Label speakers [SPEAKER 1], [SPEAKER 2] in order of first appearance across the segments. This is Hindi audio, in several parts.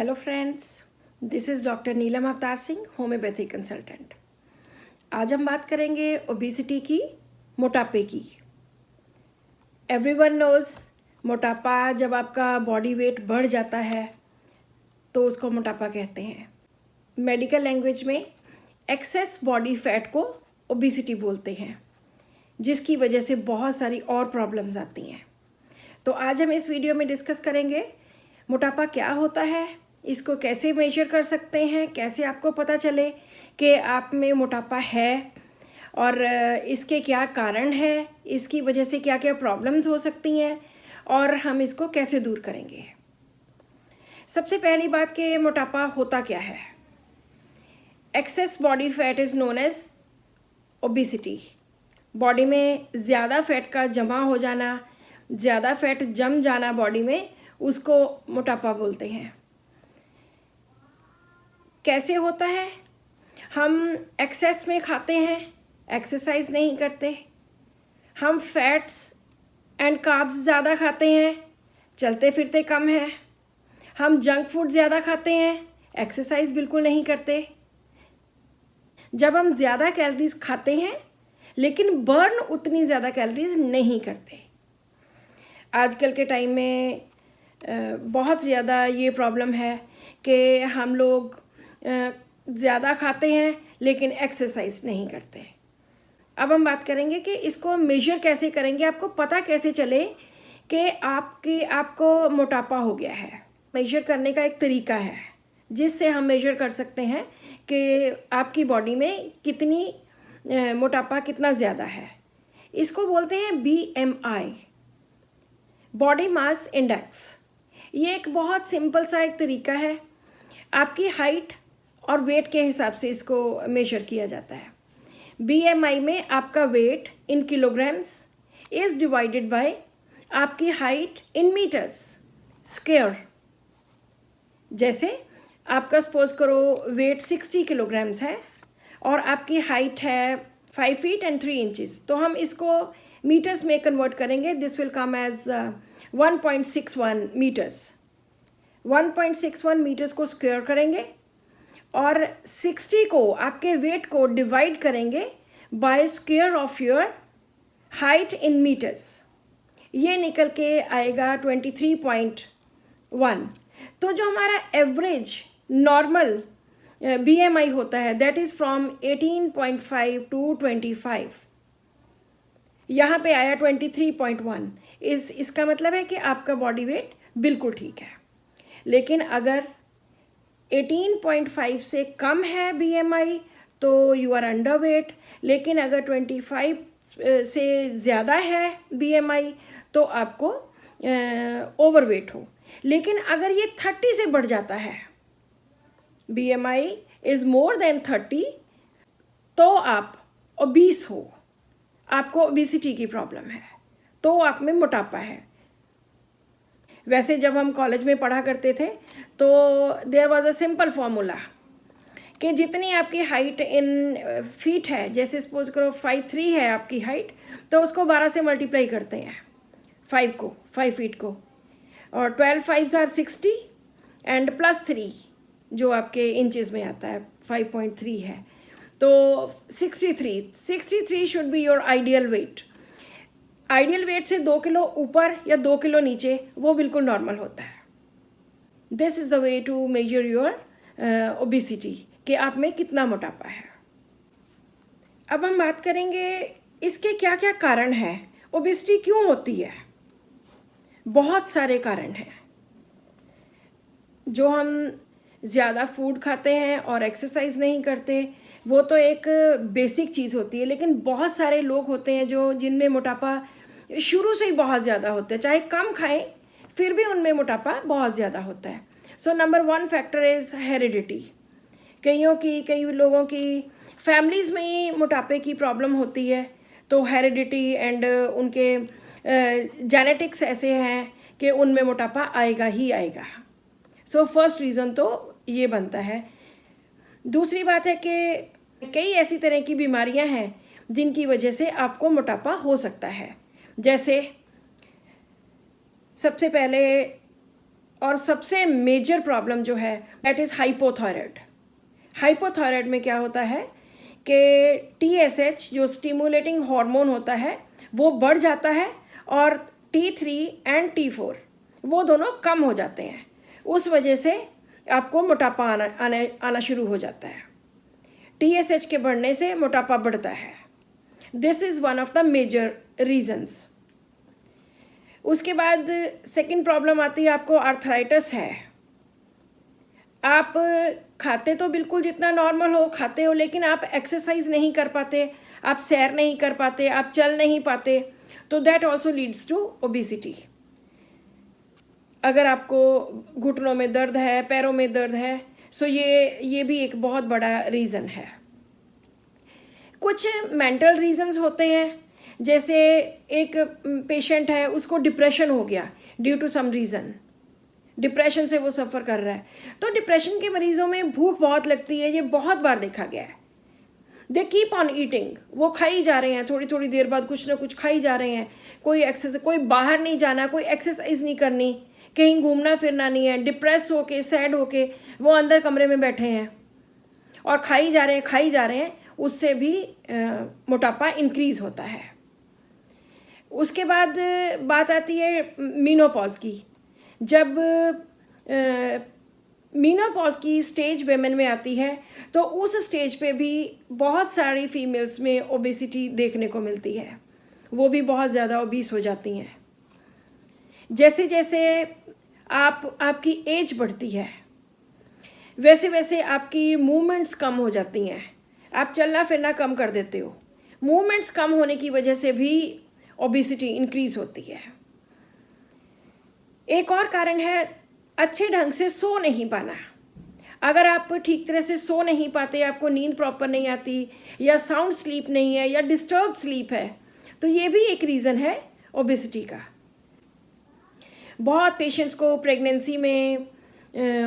[SPEAKER 1] Hello friends, this is doctor Neelam Avtar Singh, homeopathy consultant. आज हम बात करेंगे ओबेसिटी की, मोटापे की। एवरीवन नोज़ मोटापा जब आपका बॉडी वेट बढ़ जाता है तो उसको मोटापा कहते हैं। मेडिकल लैंग्वेज में एक्सेस बॉडी फैट को ओबेसिटी बोलते हैं, जिसकी वजह से बहुत सारी और प्रॉब्लम्स आती हैं। तो आज हम इस वीडियो में डिस्कस करेंगे मोटापा क्या होता है, इसको कैसे मेजर कर सकते हैं, कैसे आपको पता चले कि आप में मोटापा है और इसके क्या कारण है, इसकी वजह से क्या क्या प्रॉब्लम्स हो सकती हैं और हम इसको कैसे दूर करेंगे। सबसे पहली बात कि मोटापा होता क्या है। Excess body fat is known as obesity. Body में ज़्यादा फैट का जमा हो जाना, ज़्यादा फैट जम जाना बॉडी में, उसको मोटापा बोलते हैं। कैसे होता है? हम एक्सेस में खाते हैं, एक्सरसाइज नहीं करते। हम फैट्स एंड कार्ब्स ज़्यादा खाते हैं, चलते फिरते कम है। हम जंक फूड ज़्यादा खाते हैं, एक्सरसाइज बिल्कुल नहीं करते। जब हम ज़्यादा कैलोरीज खाते हैं लेकिन बर्न उतनी ज़्यादा कैलोरीज नहीं करते। आजकल के टाइम में बहुत ज़्यादा ये प्रॉब्लम है कि हम लोग ज़्यादा खाते हैं लेकिन एक्सरसाइज नहीं करते। अब हम बात करेंगे कि इसको मेजर कैसे करेंगे, आपको पता कैसे चले कि आपको मोटापा हो गया है। मेजर करने का एक तरीका है जिससे हम मेजर कर सकते हैं कि आपकी बॉडी में कितनी मोटापा कितना ज़्यादा है। इसको बोलते हैं BMI, बॉडी मास इंडेक्स। ये एक बहुत सिंपल सा एक तरीका है। आपकी हाइट और वेट के हिसाब से इसको मेजर किया जाता है। BMI में आपका weight in kilograms is divided by आपकी हाइट इन मीटर्स स्क्वायर। जैसे आपका सपोज करो वेट 60 किलोग्राम्स है और आपकी हाइट है 5 फीट एंड 3 इंचेस, तो हम इसको मीटर्स में कन्वर्ट करेंगे। This will come as 1.61 metres. 1.61 metres को स्क्वायर करेंगे और 60 को, आपके वेट को डिवाइड करेंगे by square of your height in metres. ये निकल के आएगा 23.1। तो जो हमारा एवरेज नॉर्मल BMI होता है दैट इज़ फ्रॉम 18.5 टू 25। यहाँ पे आया 23.1। इसका मतलब है कि आपका बॉडी वेट बिल्कुल ठीक है। लेकिन अगर 18.5 से कम है BMI तो यू आर अंडर वेट। लेकिन अगर 25 से ज़्यादा है BMI तो आपको ओवर वेट हो। लेकिन अगर ये 30 से बढ़ जाता है, BMI इज़ मोर देन 30, तो आप ओबीस हो, आपको ओबेसिटी की प्रॉब्लम है, तो आप में मोटापा है। वैसे जब हम कॉलेज में पढ़ा करते थे तो there was a simple formula कि जितनी आपकी हाइट इन फीट है, जैसे सपोज करो 5'3" है आपकी हाइट, तो उसको 12 से मल्टीप्लाई करते हैं 5 फीट को, और 12 5s आर 60 एंड +3 जो आपके इंचेस में आता है 5.3 है, तो 63 should be your ideal weight. Ideal weight से 2 किलो ऊपर या 2 किलो नीचे वो बिल्कुल नॉर्मल होता है। This is the way to measure your obesity कि आप में कितना मोटापा है। अब हम बात करेंगे इसके क्या क्या कारण हैं, ओबेसिटी क्यों होती है। बहुत सारे कारण हैं। जो हम ज़्यादा फूड खाते हैं और एक्सरसाइज नहीं करते वो तो एक बेसिक चीज़ होती है, लेकिन बहुत सारे लोग होते हैं जिनमें मोटापा शुरू से ही बहुत ज़्यादा होता है, चाहे कम खाएं फिर भी उनमें मोटापा बहुत ज़्यादा होता है। So number 1 factor is heredity. कई लोगों की फैमिलीज़ में ही मोटापे की प्रॉब्लम होती है, तो हेरिडिटी एंड उनके जेनेटिक्स ऐसे हैं कि उनमें मोटापा आएगा ही आएगा। सो फर्स्ट रीज़न तो ये बनता है। दूसरी बात है कि कई ऐसी तरह की बीमारियां हैं जिनकी वजह से आपको मोटापा हो सकता है। जैसे सबसे पहले और सबसे मेजर प्रॉब्लम जो है दैट इज़ हाइपोथायराइड। हाइपोथायराइड में क्या होता है कि TSH जो स्टिमुलेटिंग हार्मोन होता है वो बढ़ जाता है और T3 एंड T4 वो दोनों कम हो जाते हैं। उस वजह से आपको मोटापा आना शुरू हो जाता है। TSH के बढ़ने से मोटापा बढ़ता है। This is one of the major reasons. उसके बाद सेकंड प्रॉब्लम आती है, आपको आर्थराइटिस है। आप खाते तो बिल्कुल जितना नॉर्मल हो खाते हो, लेकिन आप एक्सरसाइज नहीं कर पाते, आप सैर नहीं कर पाते, आप चल नहीं पाते, तो that also leads to obesity. अगर आपको घुटनों में दर्द है, पैरों में दर्द है, सो ये भी एक बहुत बड़ा रीज़न है। कुछ मेंटल रीजंस होते हैं, जैसे एक पेशेंट है, उसको डिप्रेशन हो गया due to some reason, depression से वो सफ़र कर रहा है, तो डिप्रेशन के मरीज़ों में भूख बहुत लगती है। ये बहुत बार देखा गया है। दे कीप ऑन ईटिंग, वो खाई जा रहे हैं, थोड़ी थोड़ी देर बाद कुछ ना कुछ खाई जा रहे हैं। कोई बाहर नहीं जाना, कोई एक्सरसाइज नहीं करनी, कहीं घूमना फिरना नहीं है, डिप्रेस होके सैड होके वो अंदर कमरे में बैठे हैं और खाई जा रहे हैं। उससे भी मोटापा इंक्रीज़ होता है। उसके बाद बात आती है मीनोपॉज की। जब मीनोपॉज की स्टेज वेमेन में आती है, तो उस स्टेज पे भी बहुत सारी फीमेल्स में ओबेसिटी देखने को मिलती है। वो भी बहुत ज़्यादा ओबीस हो जाती हैं। जैसे जैसे आपकी एज बढ़ती है, वैसे वैसे आपकी मूवमेंट्स कम हो जाती हैं, आप चलना फिरना कम कर देते हो। मूवमेंट्स कम होने की वजह से भी ओबेसिटी इंक्रीज होती है। एक और कारण है अच्छे ढंग से सो नहीं पाना। अगर आप ठीक तरह से सो नहीं पाते, आपको नींद प्रॉपर नहीं आती, या साउंड स्लीप नहीं है, या डिस्टर्ब स्लीप है, तो ये भी एक रीज़न है ओबेसिटी का। बहुत पेशेंट्स को प्रेगनेंसी में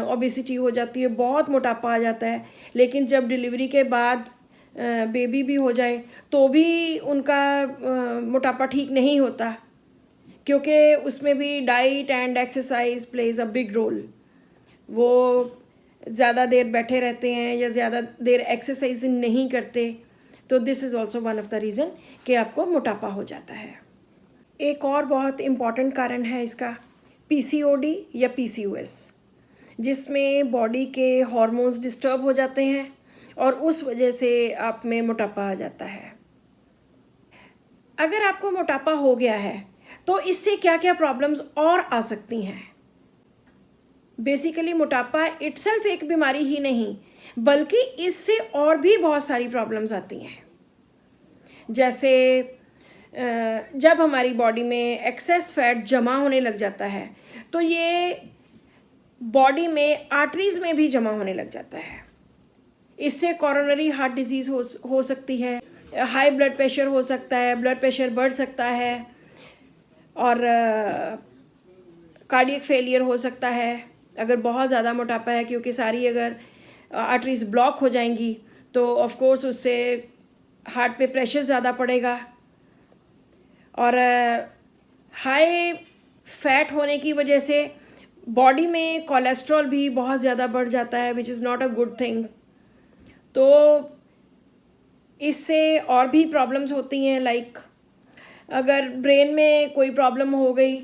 [SPEAKER 1] ओबेसिटी हो जाती है, बहुत मोटापा आ जाता है, लेकिन जब डिलीवरी के बाद बेबी भी हो जाए तो भी उनका मोटापा ठीक नहीं होता, क्योंकि उसमें भी diet and exercise plays a big role. वो ज़्यादा देर बैठे रहते हैं या ज़्यादा देर एक्सरसाइज नहीं करते, तो this is also one of the reason कि आपको मोटापा हो जाता है। एक और बहुत इम्पॉर्टेंट कारण है इसका PCOD या PCOS, जिसमें बॉडी के हॉर्मोन्स डिस्टर्ब हो जाते हैं और उस वजह से आप में मोटापा आ जाता है। अगर आपको मोटापा हो गया है तो इससे क्या क्या प्रॉब्लम्स और आ सकती हैं। बेसिकली मोटापा इटसेल्फ एक बीमारी ही नहीं, बल्कि इससे और भी बहुत सारी प्रॉब्लम्स आती हैं। जैसे जब हमारी बॉडी में एक्सेस फैट जमा होने लग जाता है, तो ये बॉडी में आर्टरीज में भी जमा होने लग जाता है। इससे कोरोनरी हार्ट डिजीज़ हो सकती है, हाई ब्लड प्रेशर हो सकता है, ब्लड प्रेशर बढ़ सकता है, और कार्डियक फेलियर हो सकता है अगर बहुत ज़्यादा मोटापा है, क्योंकि सारी अगर आर्टरीज ब्लॉक हो जाएंगी तो ऑफ कोर्स उससे हार्ट पे प्रेशर ज़्यादा पड़ेगा। और हाई फैट होने की वजह से बॉडी में कोलेस्ट्रॉल भी बहुत ज़्यादा बढ़ जाता है, which is not a good thing. तो इससे और भी प्रॉब्लम्स होती हैं, लाइक अगर ब्रेन में कोई प्रॉब्लम हो गई,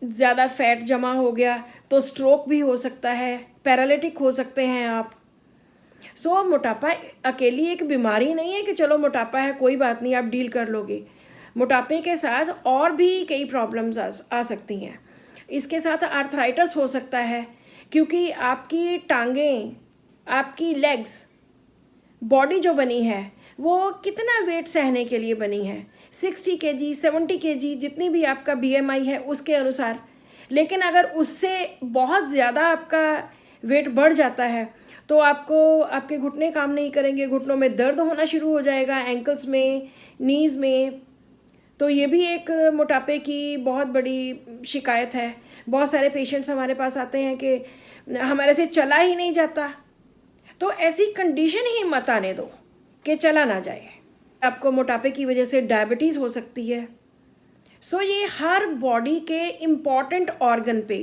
[SPEAKER 1] ज़्यादा फैट जमा हो गया, तो स्ट्रोक भी हो सकता है, पैरालिटिक हो सकते हैं आप। सो मोटापा अकेली एक बीमारी नहीं है कि चलो मोटापा है कोई बात नहीं आप डील कर लोगे। मोटापे के साथ और भी कई प्रॉब्लम्स आ सकती हैं। इसके साथ आर्थराइटिस हो सकता है, क्योंकि आपकी टांगें, आपकी लेग्स, बॉडी जो बनी है वो कितना वेट सहने के लिए बनी है, 60 kg 70 kg जितनी भी आपका BMI है उसके अनुसार। लेकिन अगर उससे बहुत ज़्यादा आपका वेट बढ़ जाता है तो आपको आपके घुटने काम नहीं करेंगे, घुटनों में दर्द होना शुरू हो जाएगा, एंकल्स में, नीज़ में। तो ये भी एक मोटापे की बहुत बड़ी शिकायत है। बहुत सारे पेशेंट्स हमारे पास आते हैं कि हमारे से चला ही नहीं जाता, तो ऐसी कंडीशन ही मत आने दो कि चला ना जाए। आपको मोटापे की वजह से डायबिटीज़ हो सकती है, सो ये हर बॉडी के इम्पॉर्टेंट ऑर्गन पे,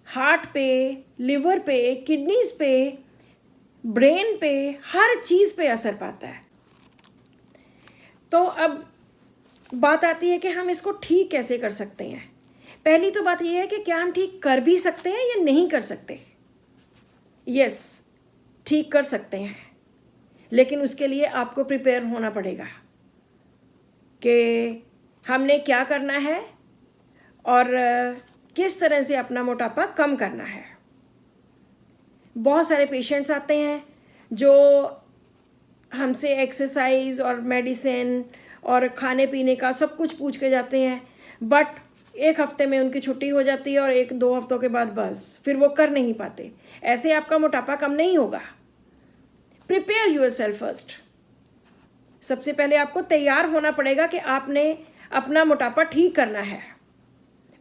[SPEAKER 1] हार्ट पे, लिवर पे, किडनीज पे, ब्रेन पे, हर चीज़ पे असर पाता है। तो अब बात आती है कि हम इसको ठीक कैसे कर सकते हैं। पहली तो बात यह है कि क्या हम ठीक कर भी सकते हैं या नहीं कर सकते। यस, ठीक कर सकते हैं, लेकिन उसके लिए आपको प्रिपेयर होना पड़ेगा कि हमने क्या करना है और किस तरह से अपना मोटापा कम करना है। बहुत सारे पेशेंट्स आते हैं जो हमसे एक्सरसाइज और मेडिसिन और खाने पीने का सब कुछ पूछ के जाते हैं, बट एक हफ्ते में उनकी छुट्टी हो जाती है और 1-2 हफ्तों के बाद बस फिर वो कर नहीं पाते। ऐसे आपका मोटापा कम नहीं होगा। Prepare yourself first. सबसे पहले आपको तैयार होना पड़ेगा कि आपने अपना मोटापा ठीक करना है,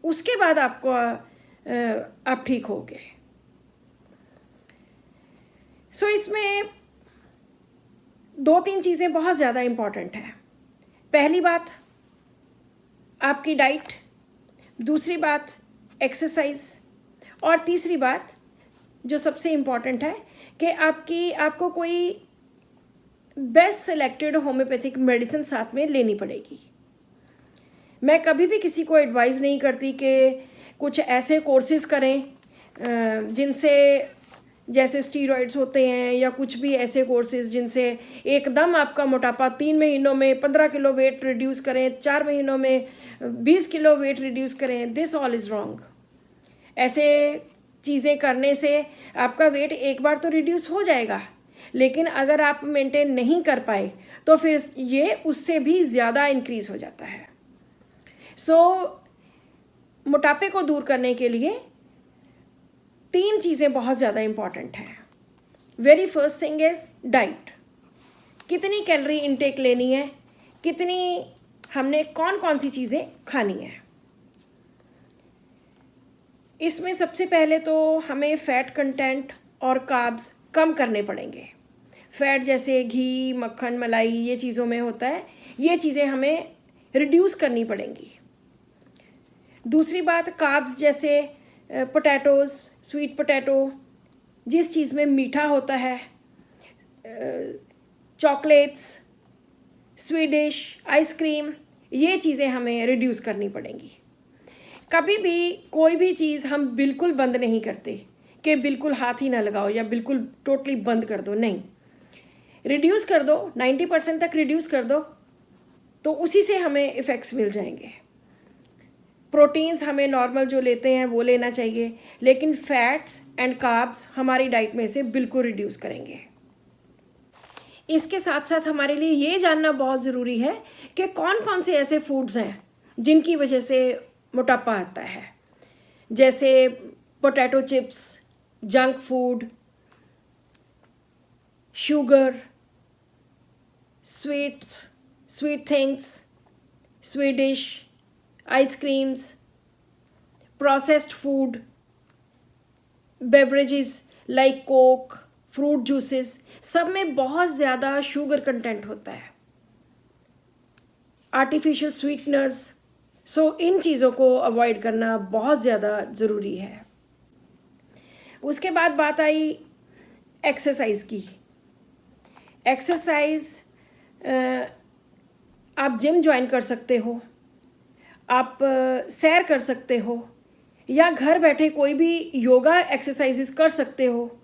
[SPEAKER 1] उसके बाद आपको आप ठीक होगे। सो इसमें 2-3 चीज़ें बहुत ज़्यादा इम्पॉर्टेंट हैं। पहली बात आपकी डाइट, दूसरी बात एक्सरसाइज, और तीसरी बात जो सबसे इम्पॉर्टेंट है कि आपको कोई बेस्ट सेलेक्टेड होम्योपैथिक मेडिसिन साथ में लेनी पड़ेगी। मैं कभी भी किसी को एडवाइस नहीं करती कि कुछ ऐसे कोर्सेज करें जिनसे, जैसे स्टीरॉइड्स होते हैं या कुछ भी ऐसे कोर्सेज जिनसे एकदम आपका मोटापा 3 महीनों में 15 किलो वेट रिड्यूस करें, 4 महीनों में 20 किलो वेट रिड्यूस करें। This all is wrong. ऐसे चीज़ें करने से आपका वेट एक बार तो रिड्यूस हो जाएगा, लेकिन अगर आप मेंटेन नहीं कर पाए तो फिर ये उससे भी ज़्यादा इंक्रीज़ हो जाता है। सो मोटापे को दूर करने के लिए 3 चीज़ें बहुत ज़्यादा इम्पॉर्टेंट हैं। Very first thing is diet. कितनी कैलोरी इनटेक लेनी है, कितनी हमने कौन कौन सी चीज़ें खानी है। इसमें सबसे पहले तो हमें फ़ैट कंटेंट और कार्ब्स कम करने पड़ेंगे। फ़ैट जैसे घी, मक्खन, मलाई, ये चीज़ों में होता है, ये चीज़ें हमें रिड्यूस करनी पड़ेंगी। दूसरी बात, कार्ब्स जैसे पोटैटोज़, स्वीट पोटैटो, जिस चीज़ में मीठा होता है, चॉकलेट्स, स्वीडिश आइसक्रीम, ये चीज़ें हमें रिड्यूस करनी पड़ेंगी। कभी भी कोई भी चीज़ हम बिल्कुल बंद नहीं करते कि बिल्कुल हाथ ही ना लगाओ या बिल्कुल टोटली बंद कर दो, नहीं। रिड्यूस कर दो, 90% तक रिड्यूस कर दो, तो उसी से हमें इफ़ेक्ट्स मिल जाएंगे। प्रोटीन्स हमें नॉर्मल जो लेते हैं वो लेना चाहिए, लेकिन फैट्स एंड कार्ब्स हमारी डाइट में से बिल्कुल रिड्यूस करेंगे। इसके साथ साथ हमारे लिए ये जानना बहुत ज़रूरी है कि कौन कौन से ऐसे फूड्स हैं जिनकी वजह से मोटापा आता है, जैसे potato chips, junk food, sugar, sweet things, Swedish ice creams, processed food, beverages like Coke, fruit juices, सब में बहुत ज़्यादा शुगर कंटेंट होता है, आर्टिफिशियल स्वीटनर्स। सो इन चीज़ों को अवॉइड करना बहुत ज़्यादा ज़रूरी है। उसके बाद बात आई एक्सरसाइज की। एक्सरसाइज आप जिम ज्वाइन कर सकते हो, आप सैर कर सकते हो, या घर बैठे कोई भी योगा एक्सरसाइजेस कर सकते हो,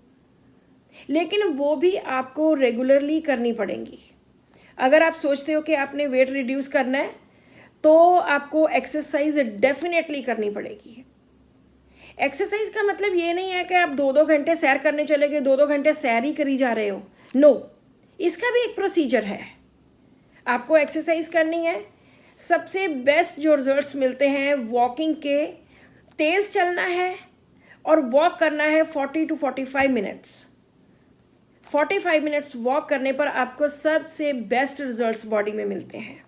[SPEAKER 1] लेकिन वो भी आपको रेगुलरली करनी पड़ेंगी। अगर आप सोचते हो कि आपने वेट रिड्यूस करना है तो आपको एक्सरसाइज डेफिनेटली करनी पड़ेगी। एक्सरसाइज का मतलब ये नहीं है कि आप 2-2 घंटे सैर करने चले गए, 2-2 घंटे सैर ही करी जा रहे हो। नो, इसका भी एक प्रोसीजर है। आपको एक्सरसाइज करनी है। सबसे बेस्ट जो रिजल्ट्स मिलते हैं वॉकिंग के, तेज़ चलना है और वॉक करना है 40 to 45 मिनट्स। 45 मिनट्स वॉक करने पर आपको सबसे बेस्ट रिजल्ट्स बॉडी में मिलते हैं।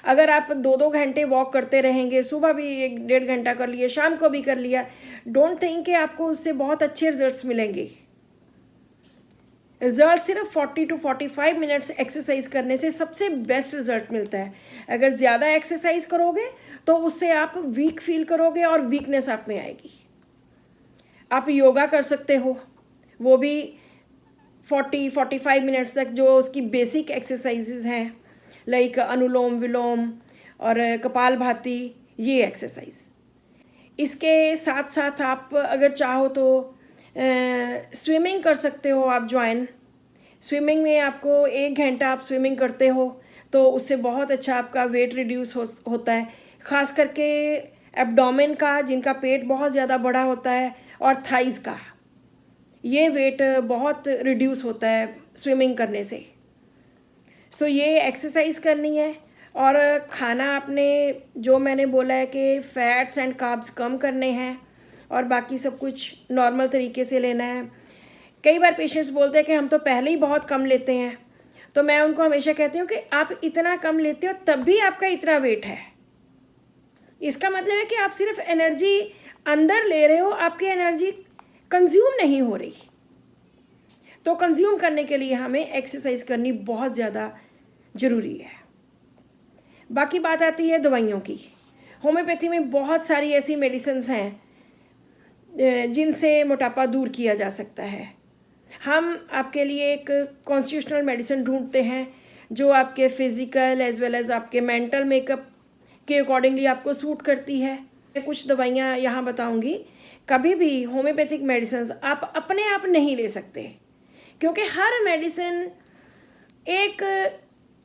[SPEAKER 1] अगर आप 2-2 घंटे वॉक करते रहेंगे, सुबह भी 1-1.5 घंटा कर लिया, शाम को भी कर लिया, डोंट थिंक कि आपको उससे बहुत अच्छे रिजल्ट्स मिलेंगे। रिज़ल्ट सिर्फ 40 to 45 मिनट्स एक्सरसाइज करने से सबसे बेस्ट रिज़ल्ट मिलता है। अगर ज़्यादा एक्सरसाइज करोगे तो उससे आप वीक फील करोगे और वीकनेस आप में आएगी। आप योगा कर सकते हो, वो भी 40-45 मिनट्स तक, जो उसकी बेसिक एक्सरसाइजेज हैं लाइक अनुलोम विलोम और कपालभाति, ये एक्सरसाइज। इसके साथ साथ आप अगर चाहो तो स्विमिंग कर सकते हो आप ज्वाइन। स्विमिंग में आपको 1 घंटा आप स्विमिंग करते हो तो उससे बहुत अच्छा आपका वेट रिड्यूस होता है, ख़ास करके एब्डोमेन का, जिनका पेट बहुत ज़्यादा बड़ा होता है, और थाइज़ का, ये वेट बहुत रिड्यूस होता है स्विमिंग करने से। सो ये एक्सरसाइज करनी है। और खाना आपने, जो मैंने बोला है कि फैट्स एंड कार्ब्स कम करने हैं और बाकी सब कुछ नॉर्मल तरीके से लेना है। कई बार पेशेंट्स बोलते हैं कि हम तो पहले ही बहुत कम लेते हैं, तो मैं उनको हमेशा कहती हूँ कि आप इतना कम लेते हो तब भी आपका इतना वेट है। इसका मतलब है कि आप सिर्फ एनर्जी अंदर ले रहे हो, आपकी एनर्जी कंज्यूम नहीं हो रही। तो कंज्यूम करने के लिए हमें एक्सरसाइज करनी बहुत ज़्यादा ज़रूरी है। बाकी बात आती है दवाइयों की। होम्योपैथी में बहुत सारी ऐसी मेडिसिन्स हैं जिनसे मोटापा दूर किया जा सकता है। हम आपके लिए एक कॉन्स्टिट्यूशनल मेडिसिन ढूंढते हैं जो आपके फिज़िकल एज वेल एज आपके मेंटल मेकअप के अकॉर्डिंगली आपको सूट करती है। मैं कुछ दवाइयाँ यहाँ बताऊँगी। कभी भी होम्योपैथिक मेडिसिन आप अपने आप नहीं ले सकते, क्योंकि हर मेडिसिन एक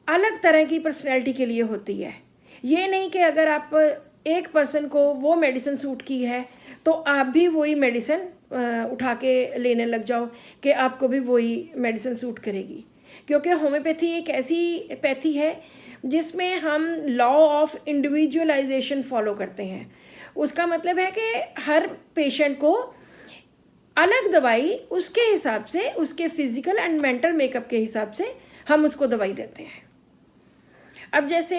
[SPEAKER 1] अलग तरह की पर्सनैलिटी के लिए होती है। ये नहीं कि अगर आप एक पर्सन को वो मेडिसिन सूट की है तो आप भी वही मेडिसिन उठा के लेने लग जाओ कि आपको भी वही मेडिसिन सूट करेगी, क्योंकि होम्योपैथी एक ऐसी पैथी है जिसमें हम लॉ ऑफ इंडिविजुअलाइजेशन फॉलो करते हैं। उसका मतलब है कि हर पेशेंट को अलग दवाई उसके हिसाब से, उसके फिजिकल एंड मेंटल मेकअप के हिसाब से हम उसको दवाई देते हैं। अब जैसे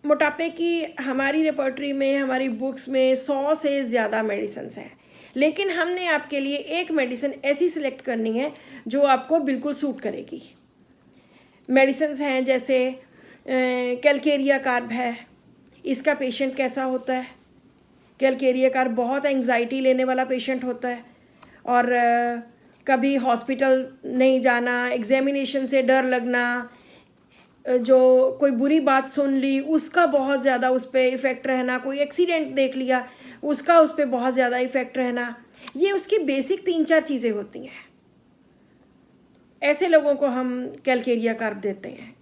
[SPEAKER 1] मोटापे की हमारी रेपर्टरी में, हमारी बुक्स में 100 से ज़्यादा मेडिसिन हैं, लेकिन हमने आपके लिए एक मेडिसिन ऐसी सिलेक्ट करनी है जो आपको बिल्कुल सूट करेगी। मेडिसिन हैं जैसे कैलकेरिया कार्ब है। इसका पेशेंट कैसा होता है? कैलकेरिया कार्ब बहुत एंग्जाइटी लेने वाला पेशेंट होता है और कभी हॉस्पिटल नहीं जाना, एग्जामिनेशन से डर लगना, जो कोई बुरी बात सुन ली उसका बहुत ज़्यादा उस पर इफ़ेक्ट रहना, कोई एक्सीडेंट देख लिया उसका उस पर बहुत ज़्यादा इफ़ेक्ट रहना, ये उसकी बेसिक 3-4 चीज़ें होती हैं। ऐसे लोगों को हम कैलकेरिया कार्ब देते हैं।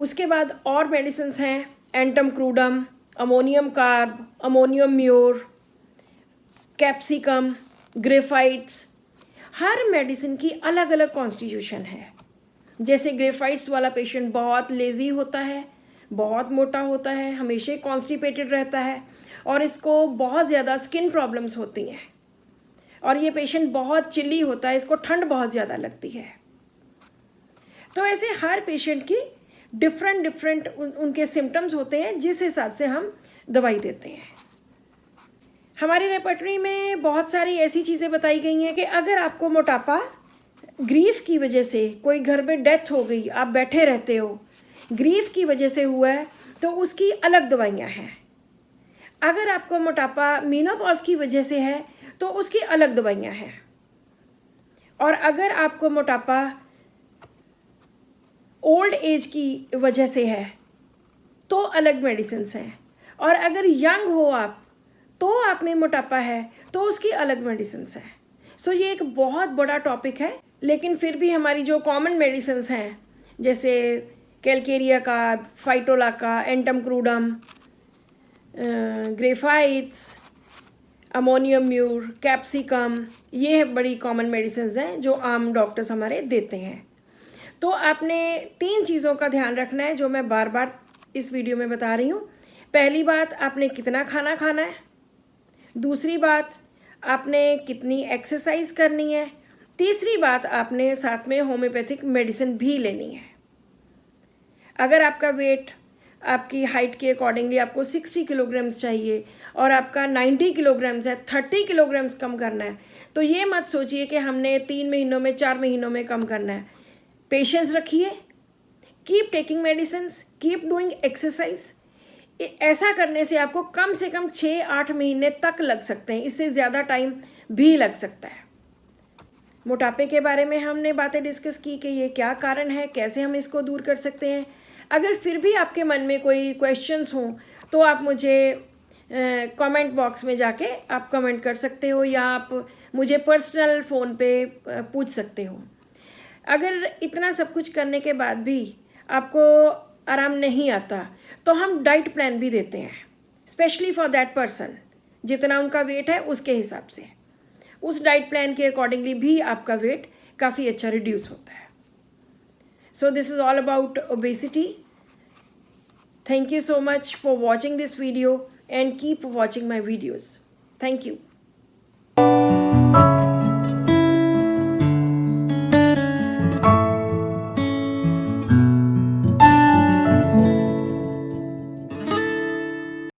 [SPEAKER 1] उसके बाद और मेडिसिन हैं antim crudum, ammonium carb, ammonium mur, capsicum, graphites. हर मेडिसिन की अलग अलग कॉन्स्टिट्यूशन है। जैसे ग्रेफाइट्स वाला पेशेंट बहुत लेज़ी होता है, बहुत मोटा होता है, हमेशा कॉन्स्टिपेटेड रहता है और इसको बहुत ज़्यादा स्किन प्रॉब्लम्स होती हैं, और ये पेशेंट बहुत चिल्ली होता है, इसको ठंड बहुत ज़्यादा लगती है। तो ऐसे हर पेशेंट की डिफरेंट उनके सिम्टम्स होते हैं, जिस हिसाब से हम दवाई देते हैं। हमारी रेपर्टरी में बहुत सारी ऐसी चीज़ें बताई गई हैं कि अगर आपको मोटापा ग्रीफ की वजह से, कोई घर में डेथ हो गई, आप बैठे रहते हो, ग्रीफ की वजह से हुआ है, तो उसकी अलग दवाइयाँ हैं। अगर आपको मोटापा मीनोपॉज की वजह से है तो उसकी अलग दवाइयाँ हैं। और अगर आपको मोटापा ओल्ड एज की वजह से है तो अलग मेडिसिन हैं। और अगर यंग हो आप तो आप में मोटापा है तो उसकी अलग मेडिसिन हैं। सो ये एक बहुत बड़ा टॉपिक है, लेकिन फिर भी हमारी जो कॉमन मेडिसिन हैं जैसे calcarea carb, phytolacca, antim crudum, graphites, ammonium mur, capsicum, ये बड़ी कॉमन मेडिसिन हैं जो आम डॉक्टर्स हमारे देते हैं। तो आपने 3 चीज़ों का ध्यान रखना है जो मैं बार बार इस वीडियो में बता रही हूँ। पहली बात, आपने कितना खाना खाना है। दूसरी बात, आपने कितनी एक्सरसाइज करनी है। तीसरी बात, आपने साथ में होम्योपैथिक मेडिसिन भी लेनी है। अगर आपका वेट आपकी हाइट के अकॉर्डिंगली आपको 60 किलोग्राम्स चाहिए और आपका 90 किलोग्राम्स है, 30 किलोग्राम्स कम करना है, तो ये मत सोचिए कि हमने 3 महीनों में 4 महीनों में कम करना है। पेशेंस रखिए, keep taking medicines, keep doing exercise. ऐसा करने से आपको कम से कम 6-8 महीने तक लग सकते हैं, इससे ज़्यादा टाइम भी लग सकता है। मोटापे के बारे में हमने बातें डिस्कस की कि ये क्या कारण है, कैसे हम इसको दूर कर सकते हैं। अगर फिर भी आपके मन में कोई क्वेश्चंस हों तो आप मुझे कमेंट बॉक्स में जाके आप कमेंट कर सकते हो या आप मुझे पर्सनल फ़ोन पे पूछ सकते हो। अगर इतना सब कुछ करने के बाद भी आपको आराम नहीं आता तो हम डाइट प्लान भी देते हैं, स्पेशली फॉर दैट पर्सन। जितना उनका वेट है उसके हिसाब से उस डाइट प्लान के अकॉर्डिंगली भी आपका वेट काफ़ी अच्छा रिड्यूस होता है। So this is all about obesity. Thank you so much for watching this video and keep watching my videos. Thank you.